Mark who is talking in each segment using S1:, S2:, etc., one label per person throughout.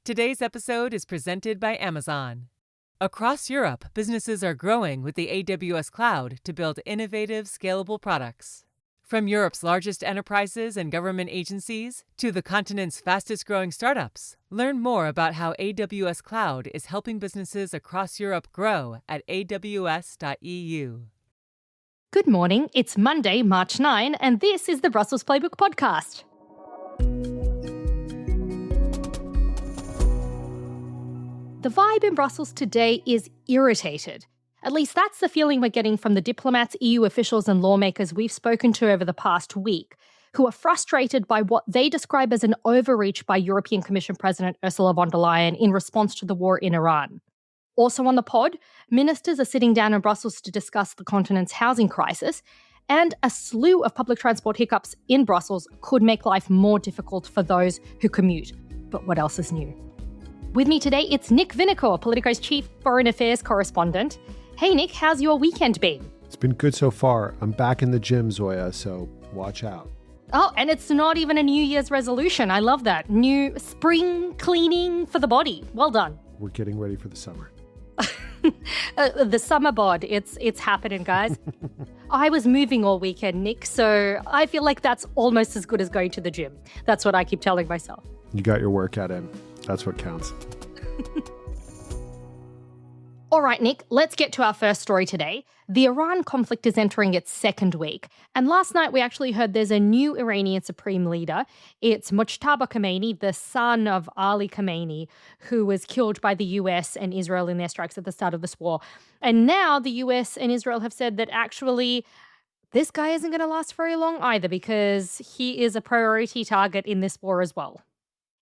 S1: Today's episode is presented by Amazon. Across Europe, businesses are growing with the AWS cloud to build innovative, scalable products. From Europe's largest enterprises and government agencies to the continent's fastest-growing startups, learn more about how AWS Cloud is helping businesses across Europe grow at aws.eu.
S2: Good morning, it's Monday, March 9, and this is the Brussels Playbook podcast. The vibe in Brussels today is irritated. At least that's the feeling we're getting from the diplomats, EU officials and lawmakers we've spoken to over the past week, who are frustrated by what they describe as an overreach by European Commission President Ursula von der Leyen in response to the war in Iran. Also on the pod, ministers are sitting down in Brussels to discuss the continent's housing crisis, and a slew of public transport hiccups in Brussels could make life more difficult for those who commute. But what else is new? With me today, it's Nick Vinocur, Politico's chief foreign affairs correspondent. Hey Nick, how's your weekend been?
S3: It's been good so far. I'm back in the gym, Zoya, so watch out.
S2: Oh, and it's not even a New Year's resolution. I love that. New spring cleaning for the body. Well done.
S3: We're getting ready for the summer.
S2: The summer bod, it's happening, guys. I was moving all weekend, Nick, so I feel like that's almost as good as going to the gym. That's what I keep telling myself.
S3: You got your workout in. That's what counts.
S2: All right, Nick, let's get to our first story today. The Iran conflict is entering its second week. And last night we actually heard there's a new Iranian supreme leader. It's Mujtaba Khamenei, the son of Ali Khamenei, who was killed by the US and Israel in their strikes at the start of this war. And now the US and Israel have said that actually this guy isn't going to last very long either, because he is a priority target in this war as well.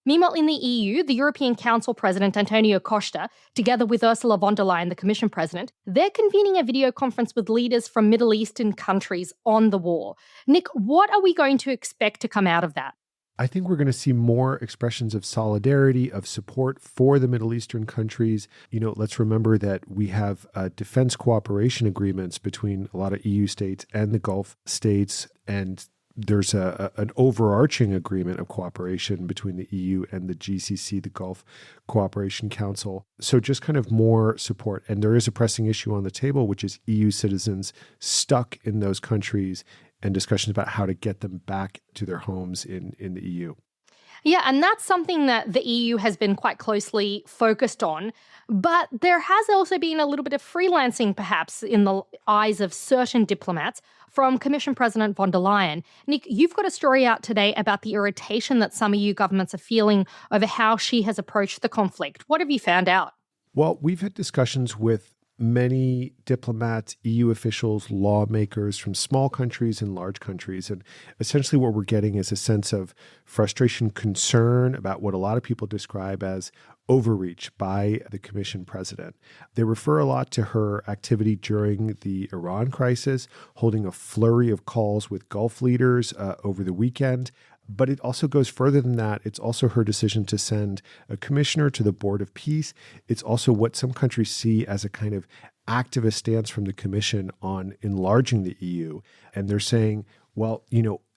S2: Meanwhile, in the EU, the European Council President Antonio Costa, together with Ursula von der Leyen, the Commission President, they're convening a video conference with leaders from Middle Eastern countries on the war. Nick, what are we going to expect to come out of that?
S3: I think we're going to see more expressions of solidarity, of support for the Middle Eastern countries. Let's remember that we have defense cooperation agreements between a lot of EU states and the Gulf states, and there's an overarching agreement of cooperation between the EU and the GCC, the Gulf Cooperation Council. So just kind of more support. And there is a pressing issue on the table, which is EU citizens stuck in those countries and discussions about how to get them back to their homes in the EU.
S2: Yeah, and that's something that the EU has been quite closely focused on. But there has also been a little bit of freelancing, perhaps, in the eyes of certain diplomats from Commission President von der Leyen. Nick, you've got a story out today about the irritation that some EU governments are feeling over how she has approached the conflict. What have you found out?
S3: Well, we've had discussions with many diplomats, EU officials, lawmakers from small countries and large countries. And essentially what we're getting is a sense of frustration, concern about what a lot of people describe as overreach by the Commission President. They refer a lot to her activity during the Iran crisis, holding a flurry of calls with Gulf leaders over the weekend. But it also goes further than that. It's also her decision to send a commissioner to the Board of Peace. It's also what some countries see as a kind of activist stance from the Commission on enlarging the EU. And they're saying, well,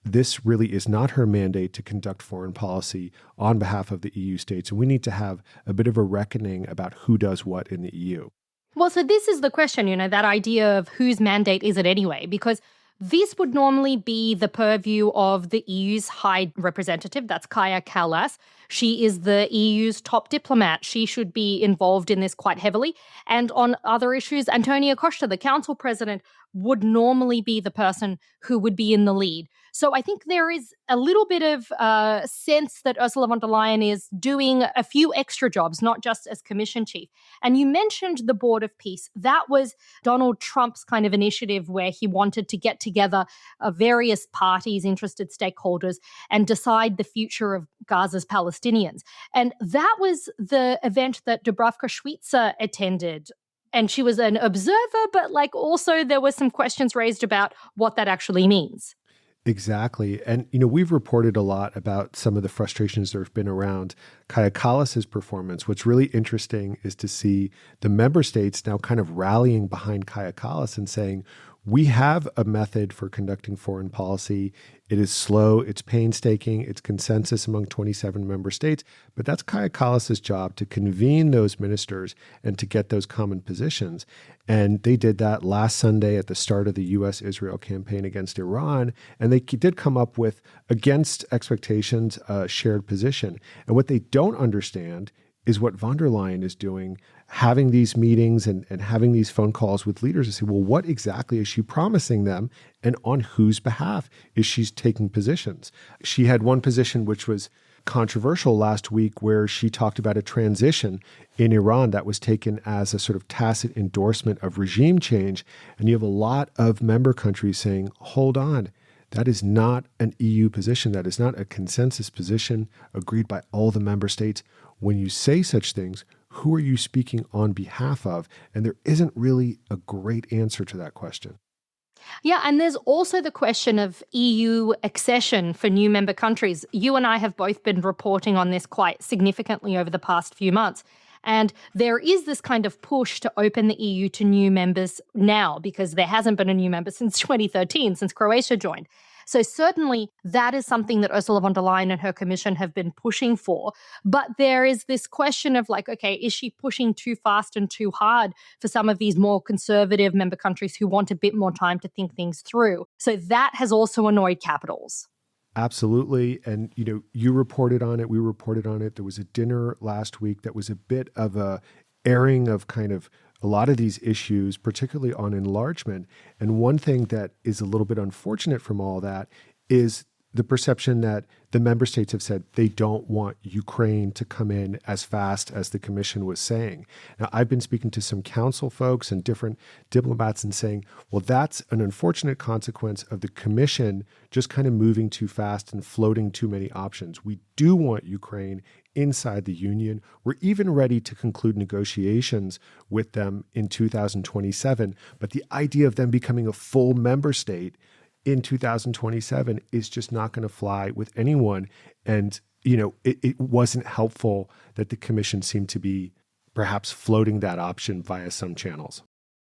S3: this really is not her mandate to conduct foreign policy on behalf of the EU states. And we need to have a bit of a reckoning about who does what in the EU.
S2: Well, so this is the question, that idea of whose mandate is it anyway? Because this would normally be the purview of the EU's High Representative, that's Kaja Kallas. She is the EU's top diplomat. She should be involved in this quite heavily. And on other issues, Antonio Costa, the Council President, would normally be the person who would be in the lead. So I think there is a little bit of sense that Ursula von der Leyen is doing a few extra jobs, not just as Commission Chief. And you mentioned the Board of Peace. That was Donald Trump's kind of initiative where he wanted to get together various parties, interested stakeholders, and decide the future of Gaza's Palestinians. And that was the event that Dubravka Šuica attended. And she was an observer, but also there were some questions raised about what that actually means.
S3: Exactly. And, we've reported a lot about some of the frustrations that have been around Kaja Kallas's performance. What's really interesting is to see the member states now kind of rallying behind Kaja Kallas and saying, we have a method for conducting foreign policy. It is slow, it's painstaking, it's consensus among 27 member states, but that's Kaja Kallas's job to convene those ministers and to get those common positions. And they did that last Sunday at the start of the U.S. Israel campaign against Iran, and they did come up with, against expectations, a shared position. And what they don't understand is what von der Leyen is doing, having these meetings and having these phone calls with leaders to say, well, what exactly is she promising them and on whose behalf is she taking positions? She had one position which was controversial last week where she talked about a transition in Iran that was taken as a sort of tacit endorsement of regime change. And you have a lot of member countries saying, hold on, that is not an EU position. That is not a consensus position agreed by all the member states. When you say such things, who are you speaking on behalf of? And there isn't really a great answer to that question.
S2: Yeah, and there's also the question of EU accession for new member countries. You and I have both been reporting on this quite significantly over the past few months. And there is this kind of push to open the EU to new members now, because there hasn't been a new member since 2013, since Croatia joined. So certainly that is something that Ursula von der Leyen and her commission have been pushing for. But there is this question of like, okay, is she pushing too fast and too hard for some of these more conservative member countries who want a bit more time to think things through? So that has also annoyed capitals.
S3: Absolutely. And, you reported on it. We reported on it. There was a dinner last week that was a bit of a airing of kind of a lot of these issues, particularly on enlargement. And one thing that is a little bit unfortunate from all that is the perception that the member states have said they don't want Ukraine to come in as fast as the Commission was saying. Now, I've been speaking to some council folks and different diplomats and saying, well, that's an unfortunate consequence of the Commission just kind of moving too fast and floating too many options. We do want Ukraine inside the Union. We're even ready to conclude negotiations with them in 2027. But the idea of them becoming a full member state in 2027 is just not going to fly with anyone. And, it wasn't helpful that the Commission seemed to be perhaps floating that option via some channels.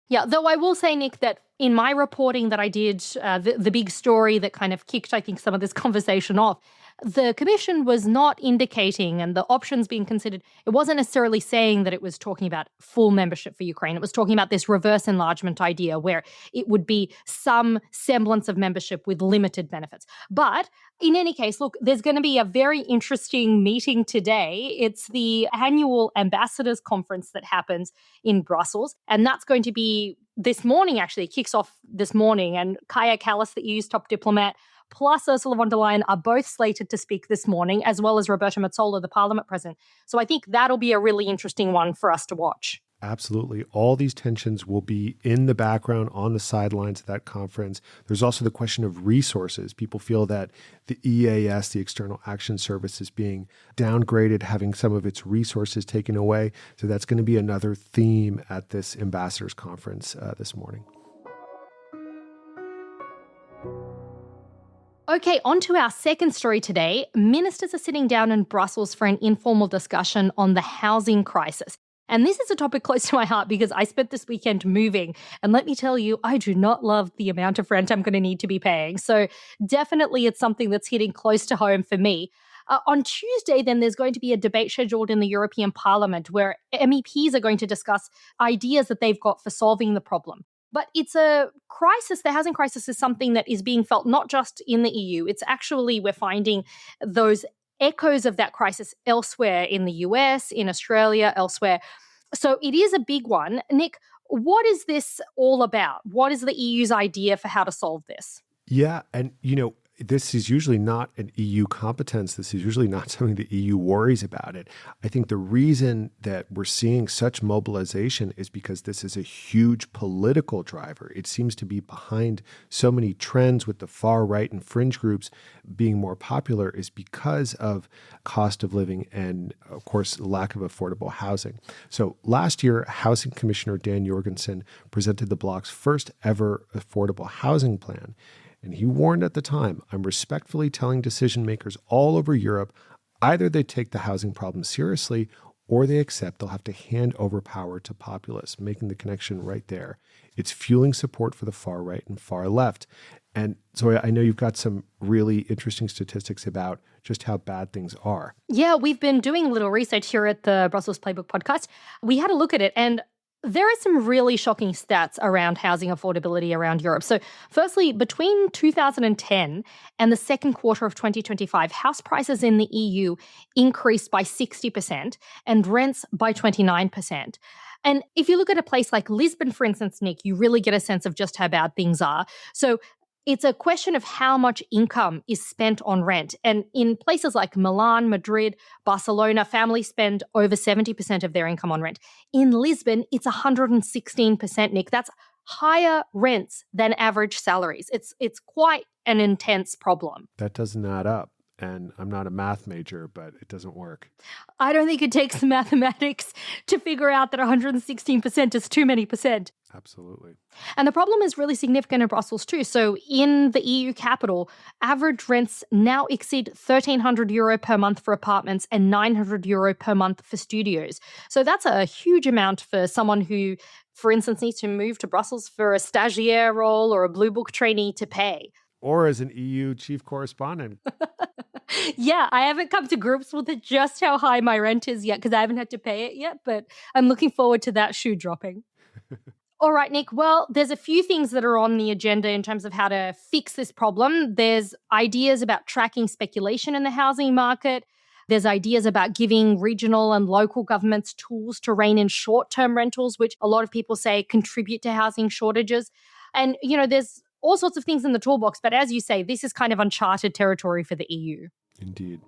S2: Yeah, though I will say, Nick, that in my reporting that I did, the big story that kind of kicked, I think, some of this conversation off, the Commission was not indicating, and the options being considered, it wasn't necessarily saying that it was talking about full membership for Ukraine. It was talking about this reverse enlargement idea where it would be some semblance of membership with limited benefits. But in any case, look, there's going to be a very interesting meeting today. It's the annual ambassadors conference that happens in Brussels, and that's going to be this morning, actually. It kicks off this morning, and Kaja Kallas, the EU's top diplomat, plus Ursula von der Leyen are both slated to speak this morning, as well as Roberta Metsola, the parliament president. So I think that'll be a really interesting one for us to watch.
S3: Absolutely. All these tensions will be in the background on the sidelines of that conference. There's also the question of resources. People feel that the EAS, the External Action Service, is being downgraded, having some of its resources taken away. So that's going to be another theme at this ambassadors conference this morning.
S2: Okay, on to our second story today. Ministers are sitting down in Brussels for an informal discussion on the housing crisis. And this is a topic close to my heart because I spent this weekend moving. And let me tell you, I do not love the amount of rent I'm going to need to be paying. So definitely it's something that's hitting close to home for me. On Tuesday, then, there's going to be a debate scheduled in the European Parliament where MEPs are going to discuss ideas that they've got for solving the problem. But it's a crisis. The housing crisis is something that is being felt not just in the EU. It's actually, we're finding those echoes of that crisis elsewhere in the US, in Australia, elsewhere. So it is a big one. Nick, what is this all about? What is the EU's idea for how to solve this?
S3: Yeah. And, this is usually not an EU competence. This is usually not something the EU worries about it. I think the reason that we're seeing such mobilization is because this is a huge political driver. It seems to be behind so many trends with the far right and fringe groups being more popular is because of cost of living and, of course, lack of affordable housing. So last year, Housing Commissioner Dan Jorgensen presented the bloc's first ever affordable housing plan. And he warned at the time, I'm respectfully telling decision makers all over Europe, either they take the housing problem seriously or they accept they'll have to hand over power to populists, making the connection right there. It's fueling support for the far right and far left. And Zoya, I know you've got some really interesting statistics about just how bad things are.
S2: Yeah, we've been doing a little research here at the Brussels Playbook podcast. We had a look at it, and there are some really shocking stats around housing affordability around Europe. So firstly, between 2010 and the second quarter of 2025, house prices in the EU increased by 60% and rents by 29%. And if you look at a place like Lisbon, for instance, Nick, you really get a sense of just how bad things are. So it's a question of how much income is spent on rent. And in places like Milan, Madrid, Barcelona, families spend over 70% of their income on rent. In Lisbon, it's 116%, Nick. That's higher rents than average salaries. It's quite an intense problem.
S3: That doesn't add up. And I'm not a math major, but it doesn't work.
S2: I don't think it takes mathematics to figure out that 116% is too many percent.
S3: Absolutely.
S2: And the problem is really significant in Brussels too. So in the EU capital, average rents now exceed €1,300 per month for apartments and €900 per month for studios. So that's a huge amount for someone who, for instance, needs to move to Brussels for a stagiaire role or a Blue Book trainee to pay.
S3: Or as an EU chief correspondent.
S2: Yeah, I haven't come to grips with just how high my rent is yet because I haven't had to pay it yet, but I'm looking forward to that shoe dropping. All right, Nick. Well, there's a few things that are on the agenda in terms of how to fix this problem. There's ideas about tracking speculation in the housing market. There's ideas about giving regional and local governments tools to rein in short-term rentals, which a lot of people say contribute to housing shortages. And, there's all sorts of things in the toolbox. But as you say, this is kind of uncharted territory for the EU.
S3: Indeed.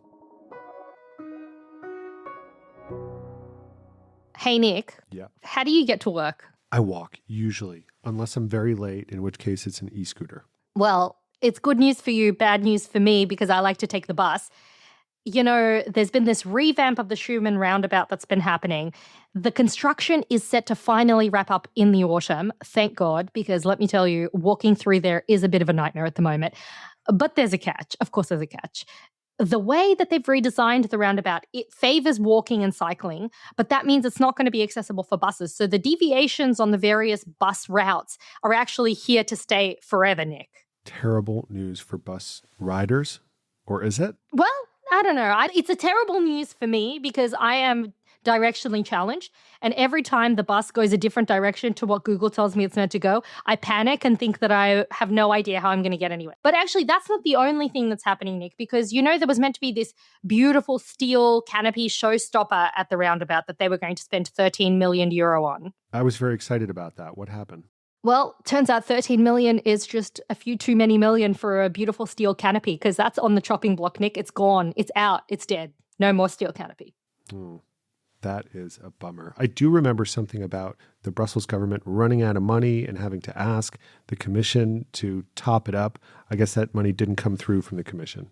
S2: Hey, Nick.
S3: Yeah.
S2: How do you get to work?
S3: I walk, usually, unless I'm very late, in which case it's an e-scooter.
S2: Well, it's good news for you, bad news for me, because I like to take the bus. There's been this revamp of the Schumann roundabout that's been happening. The construction is set to finally wrap up in the autumn, thank God, because let me tell you, walking through there is a bit of a nightmare at the moment. But there's a catch. Of course, there's a catch. The way that they've redesigned the roundabout, it favors walking and cycling, but that means it's not going to be accessible for buses. So the deviations on the various bus routes are actually here to stay forever, Nick.
S3: Terrible news for bus riders, or is it?
S2: Well, I don't know. It's a terrible news for me because I am directionally challenged. And every time the bus goes a different direction to what Google tells me it's meant to go, I panic and think that I have no idea how I'm going to get anywhere. But actually, that's not the only thing that's happening, Nick, because there was meant to be this beautiful steel canopy showstopper at the roundabout that they were going to spend €13 million on.
S3: I was very excited about that. What happened?
S2: Well, turns out 13 million is just a few too many million for a beautiful steel canopy because that's on the chopping block, Nick. It's gone. It's out. It's dead. No more steel canopy.
S3: That is a bummer. I do remember something about the Brussels government running out of money and having to ask the Commission to top it up. I guess that money didn't come through from the Commission.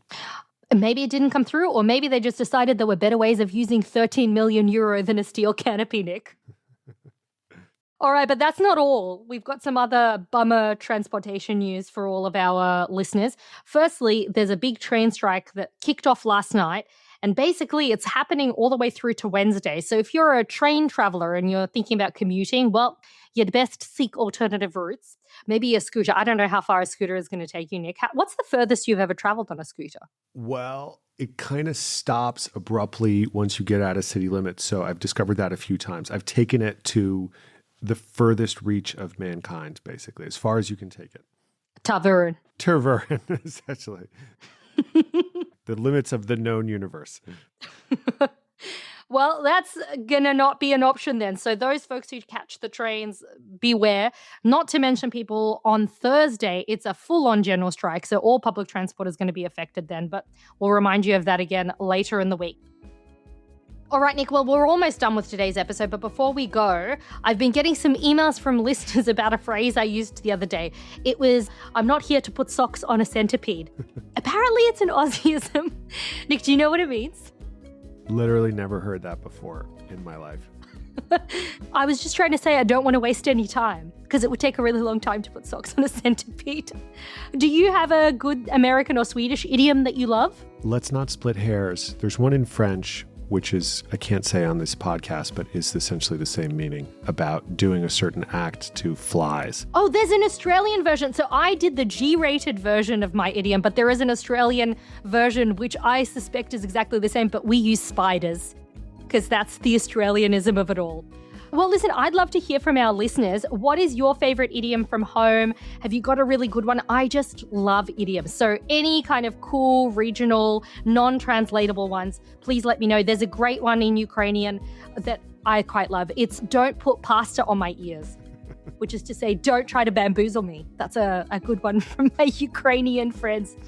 S2: Maybe it didn't come through, or maybe they just decided there were better ways of using €13 million than a steel canopy, Nick. All right, but that's not all. We've got some other bummer transportation news for all of our listeners. Firstly, there's a big train strike that kicked off last night, and basically it's happening all the way through to Wednesday. So if you're a train traveler and you're thinking about commuting, well, you'd best seek alternative routes. Maybe a scooter. I don't know how far a scooter is going to take you, Nick. What's the furthest you've ever traveled on a scooter?
S3: Well, it kind of stops abruptly once you get out of city limits. So I've discovered that a few times. I've taken it to the furthest reach of mankind, basically, as far as you can take it.
S2: Tavern,
S3: essentially. The limits of the known universe.
S2: Well, that's going to not be an option then. So those folks who catch the trains, beware. Not to mention people on Thursday, it's a full-on general strike. So all public transport is going to be affected then. But we'll remind you of that again later in the week. All right, Nick, well, we're almost done with today's episode, but before we go, I've been getting some emails from listeners about a phrase I used the other day. It was, I'm not here to put socks on a centipede. Apparently it's an Aussieism. Nick, do you know what it means?
S3: Literally never heard that before in my life.
S2: I was just trying to say I don't want to waste any time because it would take a really long time to put socks on a centipede. Do you have a good American or Swedish idiom that you love?
S3: Let's not split hairs. There's one in French which is, I can't say on this podcast, but is essentially the same meaning, about doing a certain act to flies.
S2: Oh, there's an Australian version. So I did the G-rated version of my idiom, but there is an Australian version which I suspect is exactly the same, but we use spiders because that's the Australianism of it all. Well, listen, I'd love to hear from our listeners. What is your favorite idiom from home? Have you got a really good one? I just love idioms. So any kind of cool, regional, non-translatable ones, please let me know. There's a great one in Ukrainian that I quite love. It's "don't put pasta on my ears," which is to say, don't try to bamboozle me. That's a good one from my Ukrainian friends.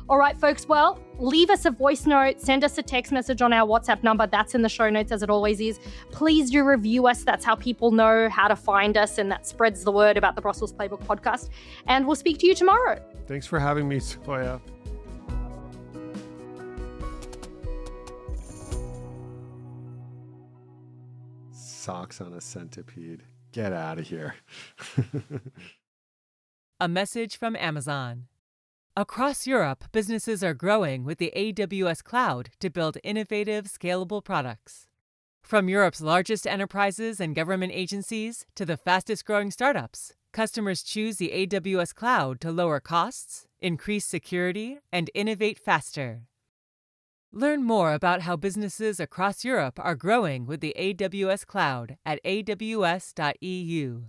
S2: All right, folks, well, leave us a voice note, send us a text message on our WhatsApp number. That's in the show notes, as it always is. Please do review us. That's how people know how to find us, and that spreads the word about the Brussels Playbook podcast. And we'll speak to you tomorrow.
S3: Thanks for having me, Zoya. Socks on a centipede. Get out of here.
S1: A message from Amazon. Across Europe, businesses are growing with the AWS cloud to build innovative, scalable products. From Europe's largest enterprises and government agencies to the fastest-growing startups, customers choose the AWS cloud to lower costs, increase security, and innovate faster. Learn more about how businesses across Europe are growing with the AWS cloud at aws.eu.